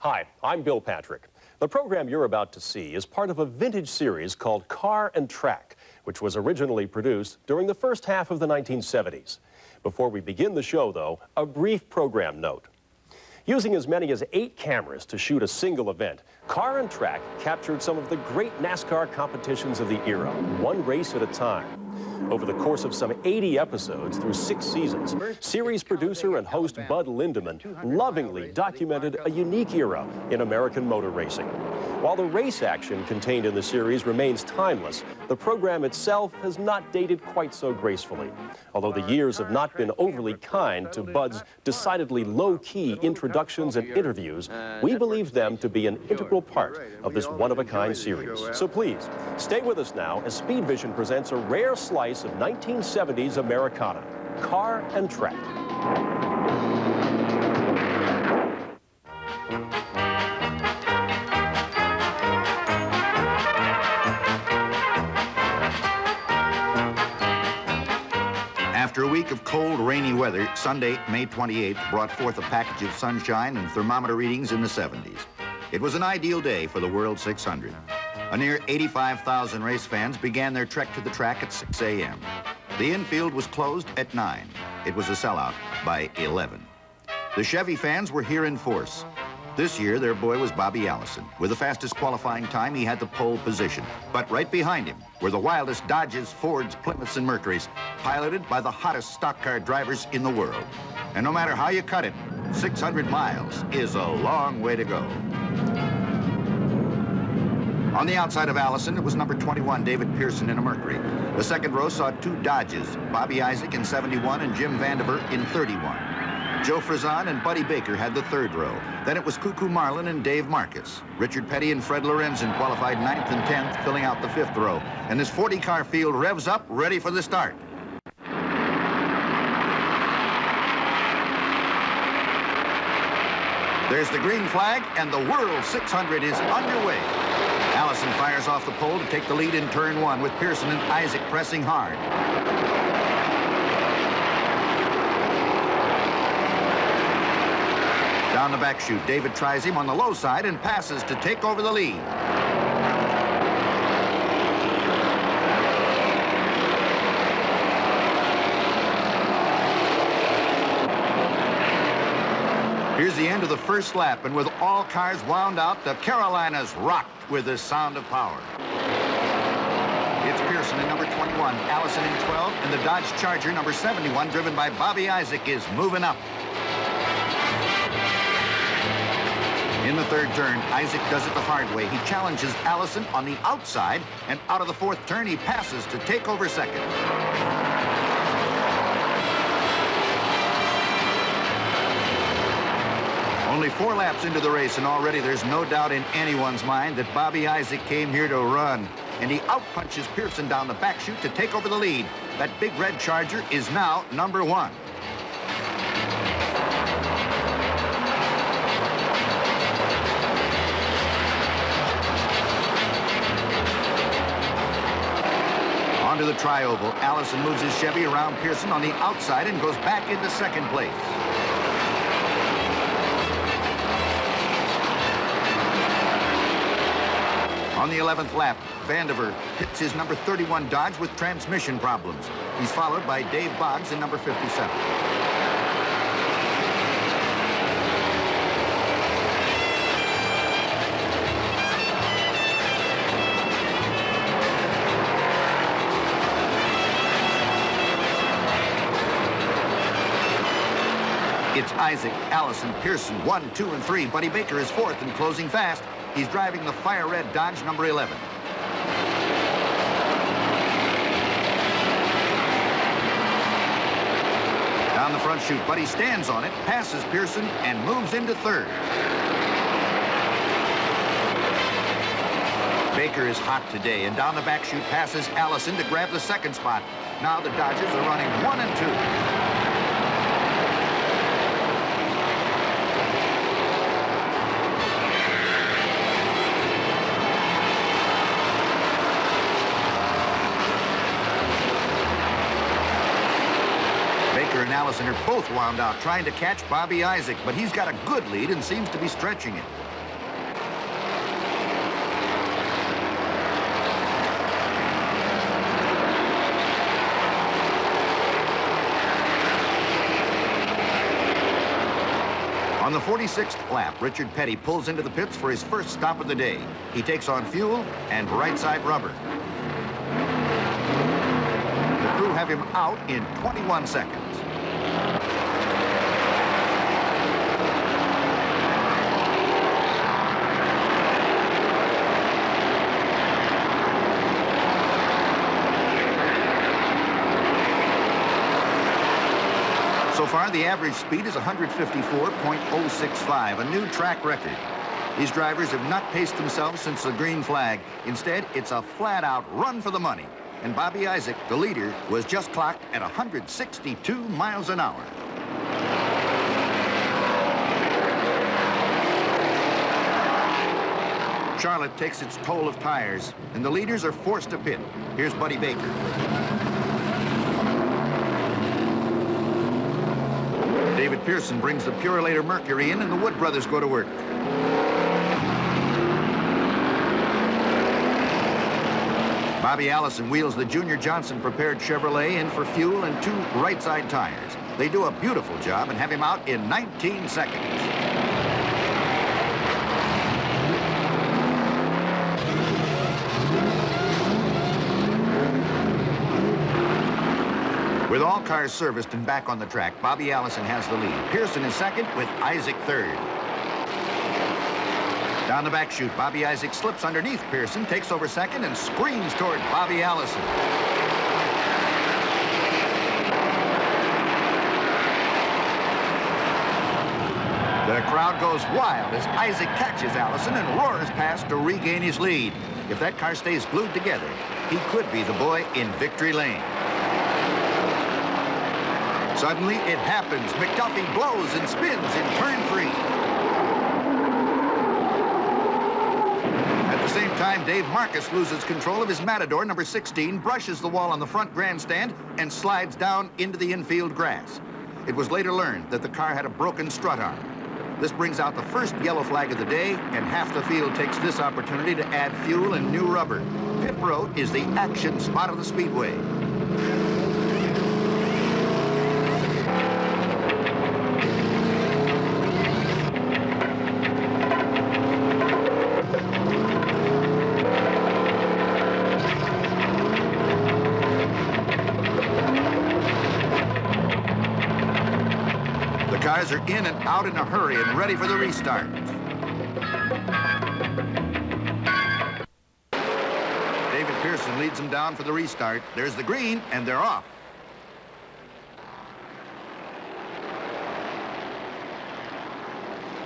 Hi, I'm Bill Patrick. The program you're about to see is part of a vintage series called Car and Track, which was originally produced during the first half of the 1970s. Before we begin the show, though, a brief program note. Using as many as 8 cameras to shoot a single event, Car and Track captured some of the great NASCAR competitions of the era, one race at a time. Over the course of some 80 episodes through 6 seasons, series producer and host Bud Lindemann lovingly documented a unique era in American motor racing. While the race action contained in the series remains timeless, the program itself has not dated quite so gracefully. Although the years have not been overly kind to Bud's decidedly low-key introductions and interviews, we believe them to be an integral part of this one-of-a-kind series. So please, stay with us now as SpeedVision presents a rare slice of 1970s Americana, Car and Track. After a week of cold, rainy weather, Sunday, May 28th, brought forth a package of sunshine and thermometer readings in the 70s. It was an ideal day for the World 600. A near 85,000 race fans began their trek to the track at 6 a.m. The infield was closed at 9. It was a sellout by 11. The Chevy fans were here in force. This year, their boy was Bobby Allison. With the fastest qualifying time, he had the pole position. But right behind him were the wildest Dodges, Fords, Plymouths, and Mercurys, piloted by the hottest stock car drivers in the world. And no matter how you cut it, 600 miles is a long way to go. On the outside of Allison, it was number 21, David Pearson, in a Mercury. The second row saw 2 Dodges, Bobby Isaac in 71 and Jim Vandiver in 31. Joe Frizon and Buddy Baker had the third row. Then it was Cuckoo Marlin and Dave Marcus. Richard Petty and Fred Lorenzen qualified 9th and 10th, filling out the 5th row. And this 40-car field revs up, ready for the start. There's the green flag, and the World 600 is underway. Allison fires off the pole to take the lead in turn 1, with Pearson and Isaac pressing hard. Down the back chute, David tries him on the low side and passes to take over the lead. Here's the end of the first lap, and with all cars wound out, the Carolinas rocked with the sound of power. It's Pearson in number 21, Allison in 12, and the Dodge Charger number 71, driven by Bobby Isaac, is moving up. In the third turn, Isaac does it the hard way. He challenges Allison on the outside, and out of the fourth turn, he passes to take over second. Only 4 laps into the race, and already there's no doubt in anyone's mind that Bobby Isaac came here to run. And he outpunches Pearson down the back chute to take over the lead. That big red Charger is now number 1. Onto the tri-oval, Allison moves his Chevy around Pearson on the outside and goes back into second place. On the 11th lap, Vandiver hits his number 31 Dodge with transmission problems. He's followed by Dave Boggs in number 57. It's Isaac, Allison, Pearson, 1, 2, and 3. Buddy Baker is 4th and closing fast. He's driving the fire red Dodge number 11. Down the front chute, Buddy stands on it, passes Pearson, and moves into third. Baker is hot today, and down the back chute passes Allison to grab the second spot. Now the Dodgers are running 1 and 2. and Allison are both wound out trying to catch Bobby Isaac, but he's got a good lead and seems to be stretching it. On the 46th lap, Richard Petty pulls into the pits for his first stop of the day. He takes on fuel and right side rubber. The crew have him out in 21 seconds. So far, the average speed is 154.065, a new track record. These drivers have not paced themselves since the green flag. Instead, it's a flat-out run for the money. And Bobby Isaac, the leader, was just clocked at 162 miles an hour. Charlotte takes its toll of tires, and the leaders are forced to pit. Here's Buddy Baker. David Pearson brings the Purolator Mercury in, and the Wood brothers go to work. Bobby Allison wheels the Junior Johnson prepared Chevrolet in for fuel and 2 right side tires. They do a beautiful job and have him out in 19 seconds. With all cars serviced and back on the track, Bobby Allison has the lead. Pearson is second with Isaac third. Down the back chute, Bobby Isaac slips underneath Pearson, takes over second, and screams toward Bobby Allison. The crowd goes wild as Isaac catches Allison and roars past to regain his lead. If that car stays glued together, he could be the boy in victory lane. Suddenly, it happens. McDuffie blows and spins in turn 3. At the same time, Dave Marcus loses control of his Matador, number 16, brushes the wall on the front grandstand, and slides down into the infield grass. It was later learned that the car had a broken strut arm. This brings out the first yellow flag of the day, and half the field takes this opportunity to add fuel and new rubber. Pit road is the action spot of the speedway. The cars are in and out in a hurry and ready for the restart. David Pearson leads them down for the restart. There's the green, and they're off.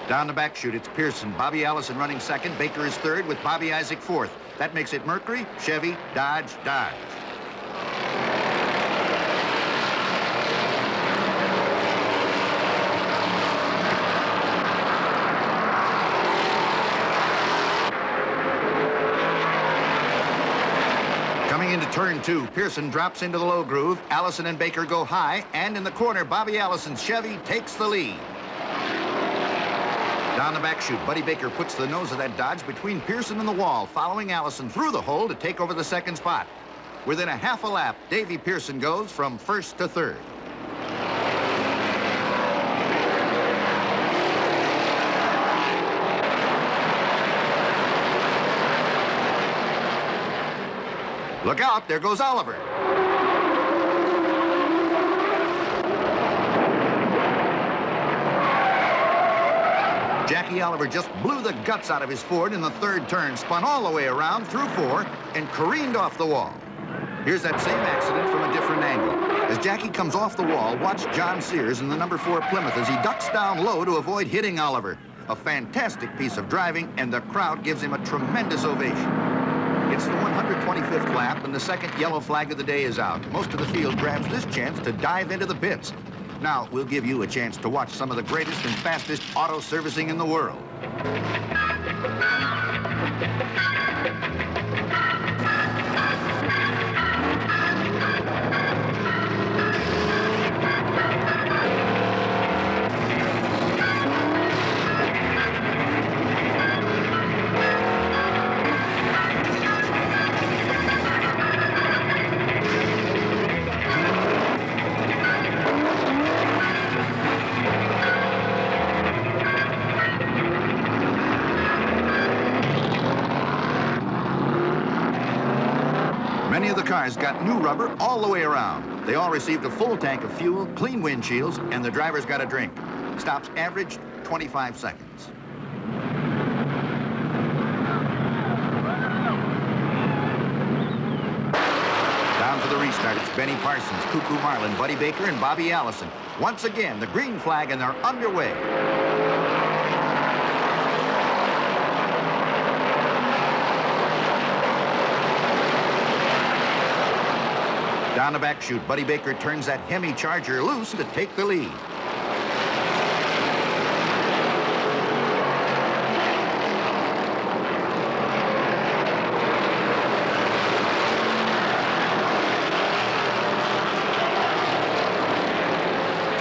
Down the back chute, it's Pearson. Bobby Allison running second. Baker is third with Bobby Isaac fourth. That makes it Mercury, Chevy, Dodge, Dodge. Coming into turn 2, Pearson drops into the low groove. Allison and Baker go high, and in the corner, Bobby Allison's Chevy takes the lead. Down the back chute, Buddy Baker puts the nose of that Dodge between Pearson and the wall, following Allison through the hole to take over the second spot. Within a half a lap, Davy Pearson goes from first to third. Look out, there goes Oliver. Jackie Oliver just blew the guts out of his Ford in the third turn, spun all the way around through 4, and careened off the wall. Here's that same accident from a different angle. As Jackie comes off the wall, watch John Sears in the number 4 Plymouth as he ducks down low to avoid hitting Oliver. A fantastic piece of driving, and the crowd gives him a tremendous ovation. It's the 125th lap, and the second yellow flag of the day is out. Most of the field grabs this chance to dive into the pits. Now, we'll give you a chance to watch some of the greatest and fastest auto servicing in the world. cars got new rubber all the way around. They all received a full tank of fuel, clean windshields, and the drivers got a drink. Stops averaged 25 seconds. Down for the restart, it's Benny Parsons, Cuckoo Marlin, Buddy Baker, and Bobby Allison. Once again, the green flag, and they're underway. Down the back chute, Buddy Baker turns that Hemi Charger loose to take the lead.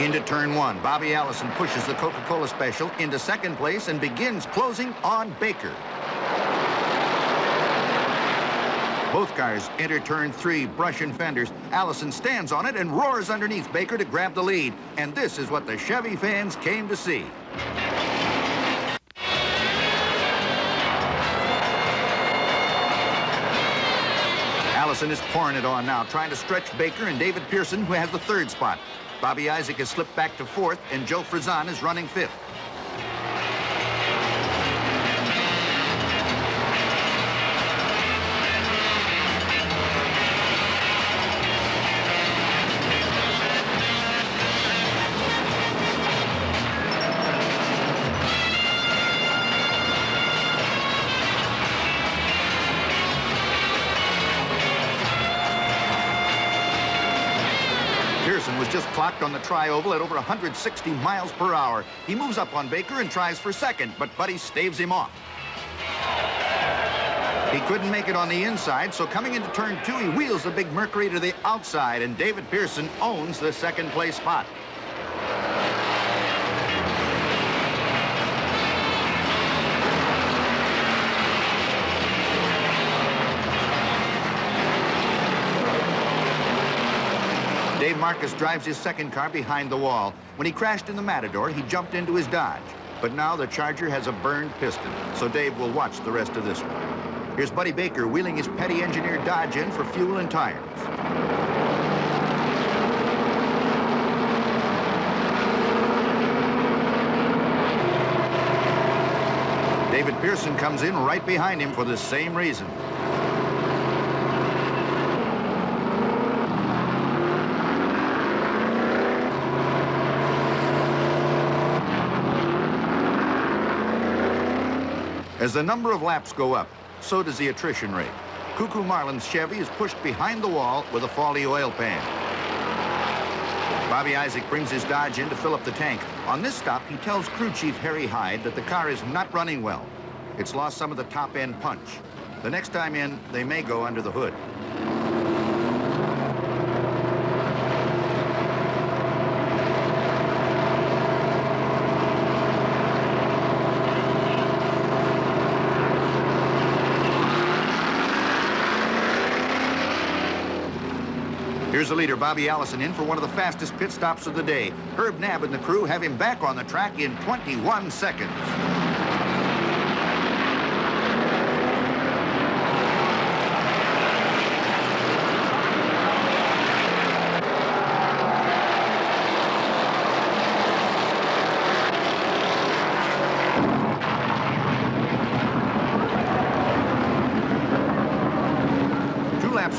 Into turn one, Bobby Allison pushes the Coca-Cola Special into second place and begins closing on Baker. Both cars enter turn three, brushing fenders. Allison stands on it and roars underneath Baker to grab the lead. And this is what the Chevy fans came to see. Allison is pouring it on now, trying to stretch Baker and David Pearson, who has the third spot. Bobby Isaac has slipped back to fourth, and Joe Frizan is running fifth. Pearson was just clocked on the tri-oval at over 160 miles per hour. He moves up on Baker and tries for second, but Buddy staves him off. He couldn't make it on the inside, so coming into turn two, he wheels the big Mercury to the outside, and David Pearson owns the second place spot. Dave Marcus drives his second car behind the wall. When he crashed in the Matador, he jumped into his Dodge. But now the Charger has a burned piston, so Dave will watch the rest of this one. Here's Buddy Baker wheeling his Petty engineered Dodge in for fuel and tires. David Pearson comes in right behind him for the same reason. As the number of laps go up, so does the attrition rate. Cuckoo Marlin's Chevy is pushed behind the wall with a faulty oil pan. Bobby Isaac brings his Dodge in to fill up the tank. On this stop, he tells crew chief Harry Hyde that the car is not running well. It's lost some of the top-end punch. The next time in, they may go under the hood. Here's the leader, Bobby Allison, in for one of the fastest pit stops of the day. Herb Knabb and the crew have him back on the track in 21 seconds.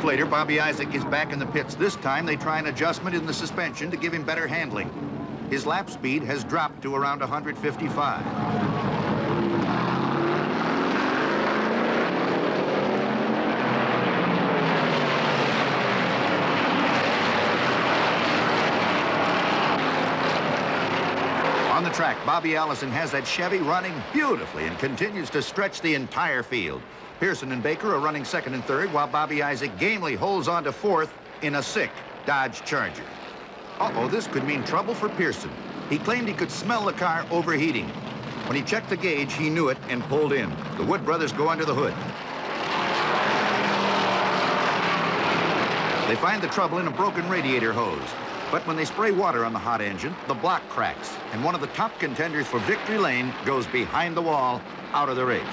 Later, Bobby Isaac is back in the pits. This time, they try an adjustment in the suspension to give him better handling. His lap speed has dropped to around 155. On the track, Bobby Allison has that Chevy running beautifully and continues to stretch the entire field. Pearson and Baker are running second and third, while Bobby Isaac gamely holds on to fourth in a sick Dodge Charger. Uh-oh, this could mean trouble for Pearson. He claimed he could smell the car overheating. When he checked the gauge, he knew it and pulled in. The Wood brothers go under the hood. They find the trouble in a broken radiator hose. But when they spray water on the hot engine, the block cracks, and one of the top contenders for victory lane goes behind the wall, out of the race.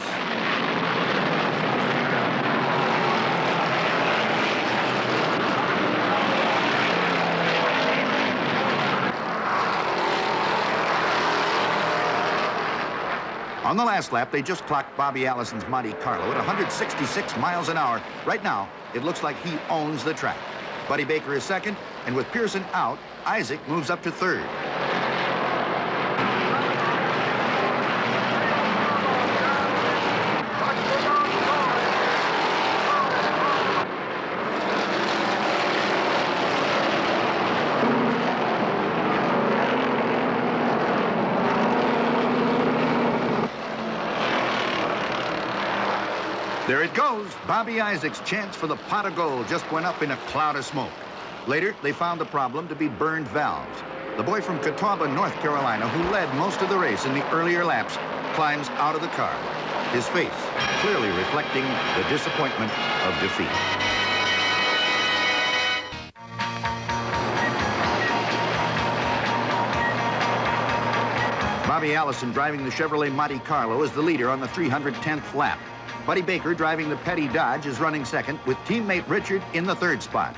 On the last lap, they just clocked Bobby Allison's Monte Carlo at 166 miles an hour. Right now, it looks like he owns the track. Buddy Baker is second, and with Pearson out, Isaac moves up to third. There it goes. Bobby Isaac's chance for the pot of gold just went up in a cloud of smoke. Later, they found the problem to be burned valves. The boy from Catawba, North Carolina, who led most of the race in the earlier laps, climbs out of the car, his face clearly reflecting the disappointment of defeat. Bobby Allison, driving the Chevrolet Monte Carlo, is the leader on the 310th lap. Buddy Baker, driving the Petty Dodge, is running second, with teammate Richard in the third spot.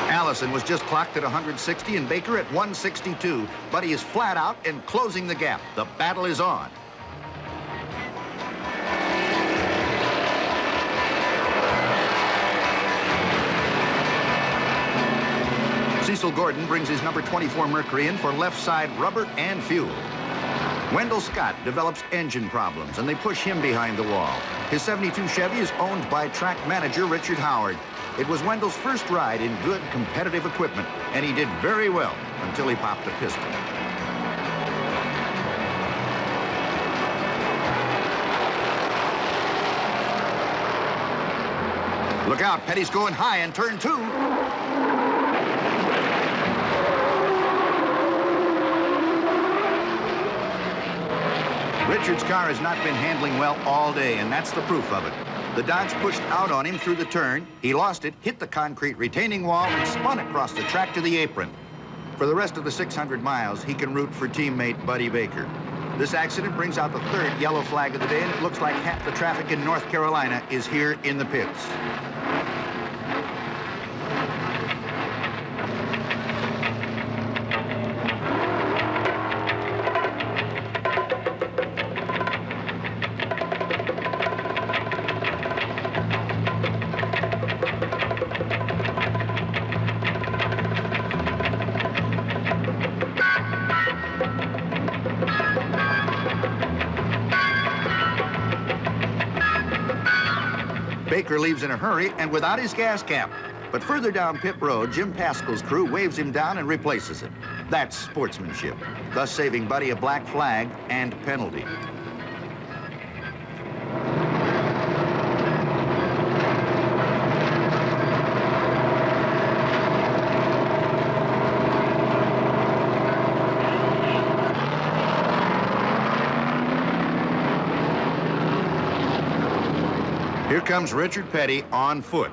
Allison was just clocked at 160 and Baker at 162. Buddy is flat out and closing the gap. The battle is on. Cecil Gordon brings his number 24 Mercury in for left side rubber and fuel. Wendell Scott develops engine problems, and they push him behind the wall. His 72 Chevy is owned by track manager Richard Howard. It was Wendell's first ride in good competitive equipment, and he did very well until he popped a piston. Look out, Petty's going high in turn 2. Richard's car has not been handling well all day, and that's the proof of it. The Dodge pushed out on him through the turn. He lost it, hit the concrete retaining wall, and spun across the track to the apron. For the rest of the 600 miles, he can root for teammate Buddy Baker. This accident brings out the third yellow flag of the day, and it looks like half the traffic in North Carolina is here in the pits. Baker leaves in a hurry and without his gas cap. But further down pit road, Jim Pascal's crew waves him down and replaces it. That's sportsmanship, thus saving Buddy a black flag and penalty. Here comes Richard Petty on foot.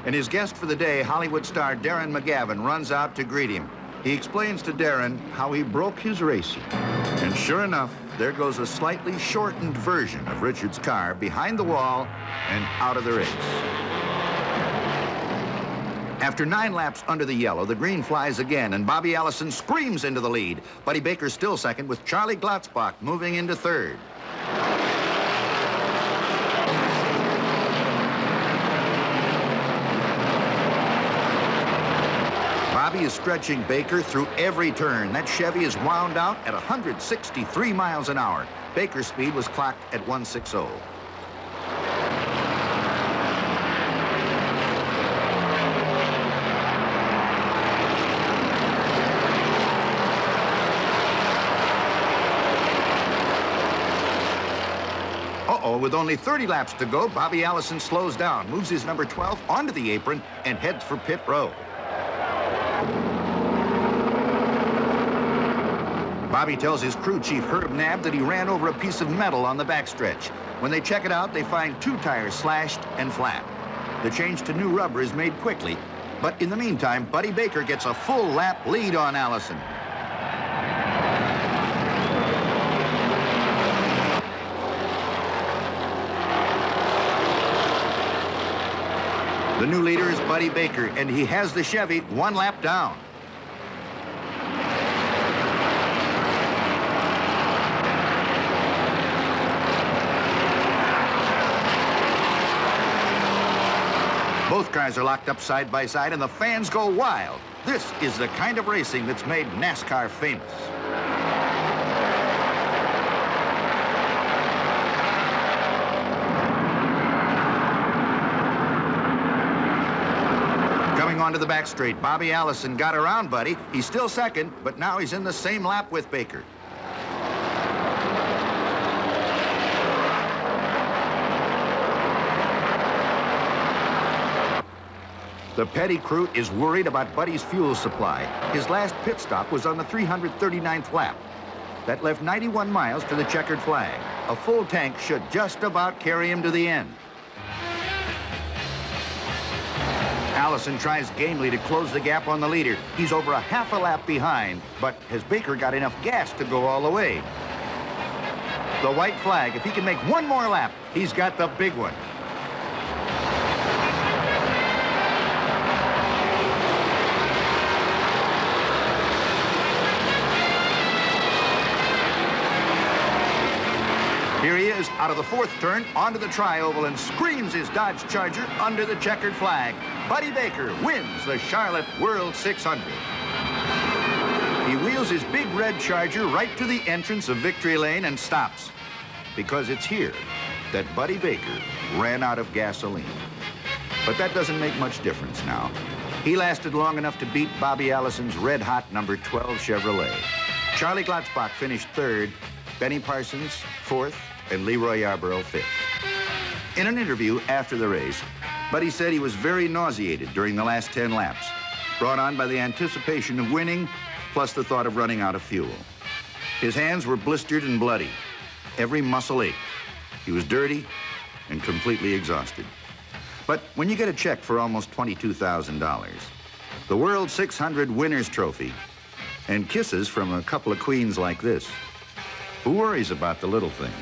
And his guest for the day, Hollywood star Darren McGavin, runs out to greet him. He explains to Darren how he broke his racing. And sure enough, there goes a slightly shortened version of Richard's car behind the wall and out of the race. After 9 laps under the yellow, the green flies again, and Bobby Allison screams into the lead. Buddy Baker's still second, with Charlie Glotzbach moving into third. Bobby is stretching Baker through every turn. That Chevy is wound out at 163 miles an hour. Baker's speed was clocked at 160. Uh-oh, with only 30 laps to go, Bobby Allison slows down, moves his number 12 onto the apron, and heads for pit row. Bobby tells his crew chief, Herb Knabb, that he ran over a piece of metal on the backstretch. When they check it out, they find 2 tires slashed and flat. The change to new rubber is made quickly, but in the meantime, Buddy Baker gets a full lap lead on Allison. The new leader is Buddy Baker, and he has the Chevy 1 lap down. Both cars are locked up side by side, and the fans go wild. This is the kind of racing that's made NASCAR famous. Coming onto the back straight, Bobby Allison got around Buddy. He's still second, but now he's in the same lap with Baker. The Petty crew is worried about Buddy's fuel supply. His last pit stop was on the 339th lap. That left 91 miles to the checkered flag. A full tank should just about carry him to the end. Allison tries gamely to close the gap on the leader. He's over a half a lap behind, but has Baker got enough gas to go all the way? The white flag, if he can make one more lap, he's got the big one. Here he is out of the 4th turn onto the tri-oval and screams his Dodge Charger under the checkered flag. Buddy Baker wins the Charlotte World 600. He wheels his big red Charger right to the entrance of Victory Lane and stops, because it's here that Buddy Baker ran out of gasoline. But that doesn't make much difference now. He lasted long enough to beat Bobby Allison's red-hot number 12 Chevrolet. Charlie Glotzbach finished 3rd, Benny Parsons 4th, and Leroy Yarborough 5th. In an interview after the race, Buddy said he was very nauseated during the last 10 laps, brought on by the anticipation of winning, plus the thought of running out of fuel. His hands were blistered and bloody. Every muscle ached. He was dirty and completely exhausted. But when you get a check for almost $22,000, the World 600 Winners Trophy, and kisses from a couple of queens like this, who worries about the little things?